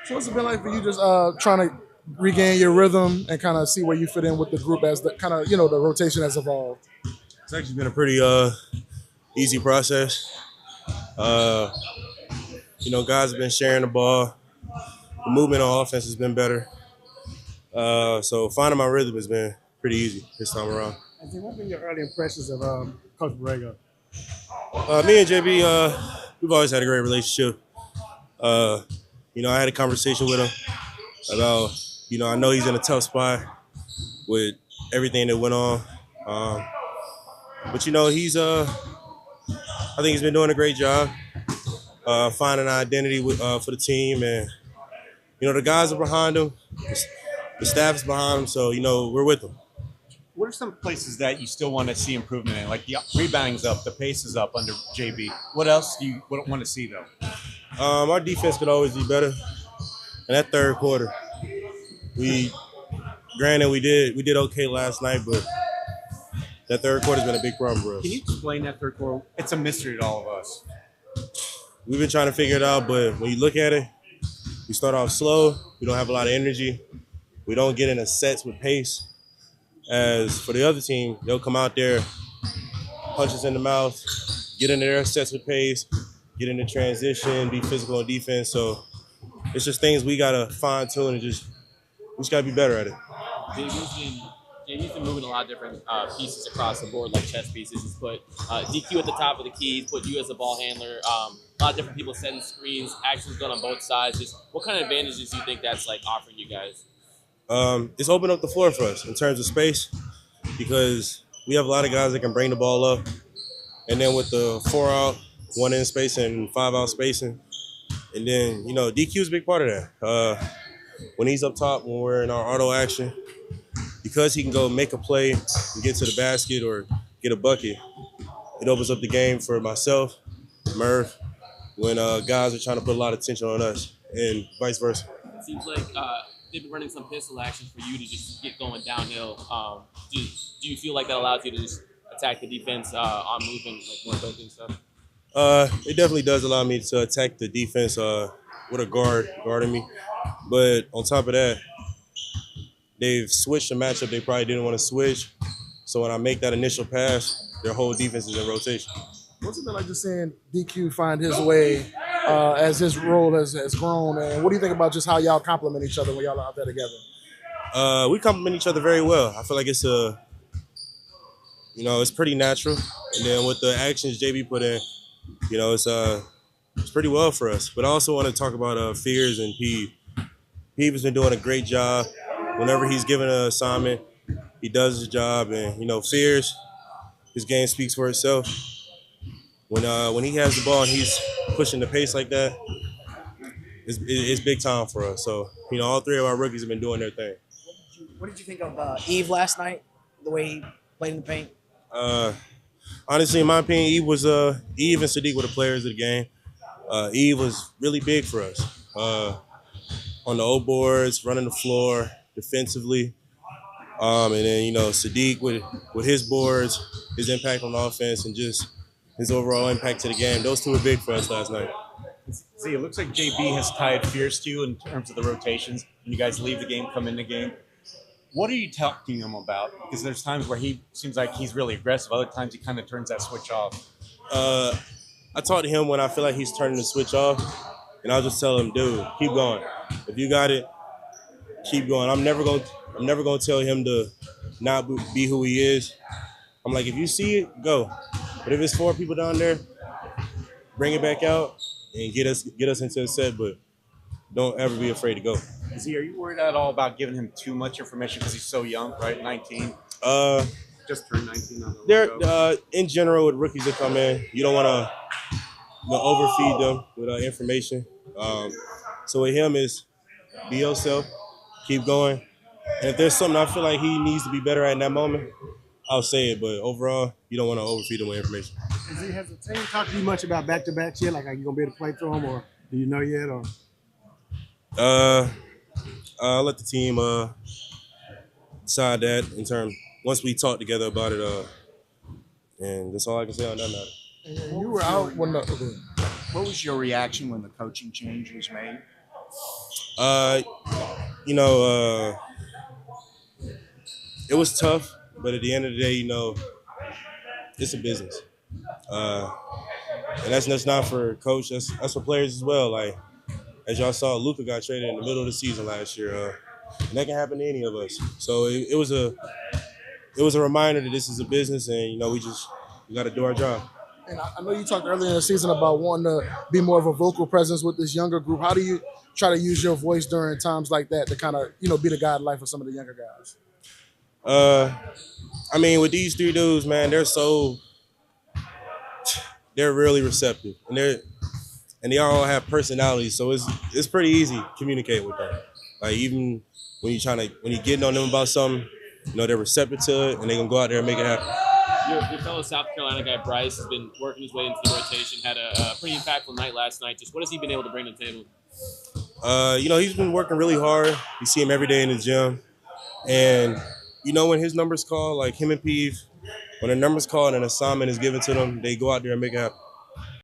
So what's it been like for you just trying to regain your rhythm and kind of see where you fit in with the group as the kind of, the rotation has evolved? It's actually been a pretty easy process. Uh, guys have been sharing the ball. The movement on offense has been better. So finding my rhythm has been pretty easy this time around. And what have been your early impressions of Coach Borrego? Me and JB, we've always had a great relationship. I had a conversation with him about, I know he's in a tough spot with everything that went on. But I think he's been doing a great job finding an identity for the team, and the guys are behind him, the staff is behind him, so we're with him. What are some places that you still want to see improvement in? Like the rebounding's up, the pace is up under JB. What else do you want to see though? Our defense could always be better. In that third quarter, we did okay last night, but that third quarter's been a big problem for us. Can you explain that third quarter? It's a mystery to all of us. We've been trying to figure it out, but when you look at it, we start off slow. We don't have a lot of energy. We don't get into sets with pace. As for the other team, they'll come out there, punch us in the mouth, get into their sets with pace, get into transition, be physical on defense. So it's just things we got to fine tune and we just got to be better at it. JB's been moving a lot of different pieces across the board, like chess pieces. He's put DQ at the top of the key. He's put you as a ball handler. A lot of different people setting screens, actions going on both sides. Just what kind of advantages do you think that's like offering you guys? It's opened up the floor for us in terms of space because we have a lot of guys that can bring the ball up. And then with the 4-out, 1-in spacing, and 5-out spacing. And then, DQ is a big part of that. When he's up top, when we're in our auto action, because he can go make a play and get to the basket or get a bucket, it opens up the game for myself, Murph, when guys are trying to put a lot of tension on us and vice versa. It seems like they've been running some pistol action for you to just get going downhill. Do you feel like that allows you to just attack the defense on moving, like more building stuff? It definitely does allow me to attack the defense with a guard guarding me. But on top of that, they've switched a matchup they probably didn't want to switch. So when I make that initial pass, their whole defense is in rotation. What's it been like just seeing DQ find his way as his role has grown? And what do you think about just how y'all complement each other when y'all are out there together? We complement each other very well. I feel like it's it's pretty natural. And then with the actions JB put in, it's pretty well for us. But I also want to talk about Fears and Peeve. Peeve has been doing a great job. Whenever he's given an assignment, he does his job. And, Fears, his game speaks for itself. When he has the ball and he's pushing the pace like that, it's big time for us. So, all three of our rookies have been doing their thing. What did you think of Eve last night, the way he played in the paint? Honestly, in my opinion, Eve and Sadiq were the players of the game. Eve was really big for us. On the O boards, running the floor, defensively. And then, Sadiq with his boards, his impact on the offense, and just his overall impact to the game. Those two were big for us last night. See, it looks like JB has tied Fierce to you in terms of the rotations. When you guys leave the game, come in the game. What are you talking to him about? Because there's times where he seems like he's really aggressive. Other times he kind of turns that switch off. I talk to him when I feel like he's turning the switch off, and I'll just tell him, dude, keep going. If you got it, keep going. I'm never gonna tell him to not be who he is. I'm like, if you see it, go. But if it's 4 people down there, bring it back out and get us into a set. But don't ever be afraid to go. Are you worried at all about giving him too much information because he's so young, right? 19. Just turned 19. In general, with rookies that come in, you don't want to overfeed them with information. So with him is be yourself, keep going. And if there's something I feel like he needs to be better at in that moment, I'll say it. But overall, you don't want to overfeed him with information. Has the team talked to you much about back-to-backs yet? Like, are you going to be able to play through them, or do you know yet? Or I'll let the team decide that in terms once we talk together about it. And that's all I can say on that matter. And you were out when What was your reaction when the coaching change was made? Uh, you know, it was tough, but at the end of the day, you know, it's a business. And that's not for coach. That's for players as well. Like, as y'all saw, Luka got traded in the middle of the season last year. And that can happen to any of us. So it was a reminder that this is a business, and you know we got to do our job. And I know you talked earlier in the season about wanting to be more of a vocal presence with this younger group. How do you try to use your voice during times like that to kind of be the guide light for some of the younger guys? I mean, with these three dudes, man, they're really receptive, and they all have personalities, so it's pretty easy to communicate with them. Like, even when you're getting on them about something, you know, they're receptive to it, and they're gonna go out there and make it happen. Your fellow South Carolina guy Bryce has been working his way into the rotation. Had a pretty impactful night last night. Just what has he been able to bring to the table? You know, he's been working really hard. You see him every day in the gym, and you know, when his numbers call, like him and Peeve, when a number's called and an assignment is given to them, they go out there and make it happen.